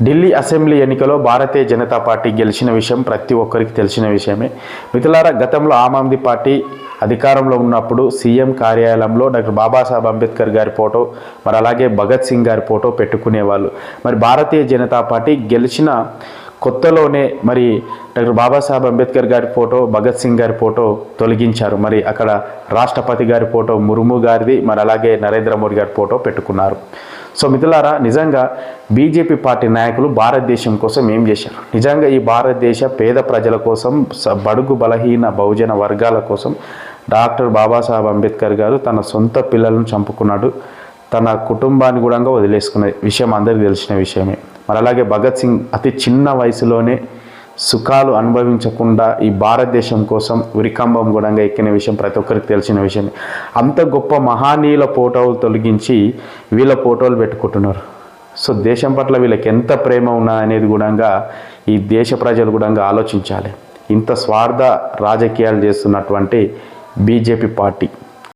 Delhi assembly ఎన్నికలో Bharatiya Janata party గెలిచిన విషయం ప్రతి ఒక్కరికి తెలిసిన విషయమే. మిత్రులారా, గతంలో ఆమ్ ఆద్మీ పార్టీ అధికారంలో ఉన్నప్పుడు సీఎం కార్యాలయంలో డాక్టర్ బాబాసాహెబ్ అంబేద్కర్ గారి ఫోటో, మరి అలాగే భగత్ సింగ్ గారి ఫోటో పెట్టుకునేవాళ్ళు. మరి భారతీయ జనతా పార్టీ గెలిచిన కొత్తలోనే మరి డాక్టర్ బాబాసాహెబ్ అంబేద్కర్ గారి ఫోటో, భగత్ సింగ్ గారి ఫోటో తొలగించారు. మరి అక్కడ రాష్ట్రపతి గారి ఫోటో, ముర్ము గారిది, మరి అలాగే నరేంద్ర మోడీ గారి ఫోటో పెట్టుకున్నారు. సో మిత్రులారా, నిజంగా బీజేపీ పార్టీ నాయకులు భారతదేశం కోసం ఏం చేశారు? నిజంగా ఈ భారతదేశ పేద ప్రజల కోసం, బడుగు బలహీన బహుజన వర్గాల కోసం డాక్టర్ బాబాసాహెబ్ అంబేద్కర్ గారు తన సొంత పిల్లలను చంపుకున్నాడు, తన కుటుంబాన్ని కూడా వదిలేసుకునే విషయం అందరికీ తెలిసిన విషయమే. మరి అలాగే భగత్ సింగ్ అతి చిన్న వయసులోనే సుఖాలు అనుభవించకుండా ఈ భారతదేశం కోసం ఉరికంబం కూడా ఎక్కిన విషయం ప్రతి ఒక్కరికి తెలిసిన విషయమే. అంత గొప్ప మహానీయుల ఫోటోలు తొలగించి వీళ్ళ ఫోటోలు పెట్టుకుంటున్నారు. సో దేశం పట్ల వీళ్ళకి ఎంత ప్రేమ ఉన్నా అనేది కూడా ఈ దేశ ప్రజలు కూడా ఆలోచించాలి. ఇంత స్వార్థ రాజకీయాలు చేస్తున్నటువంటి బీజేపీ పార్టీ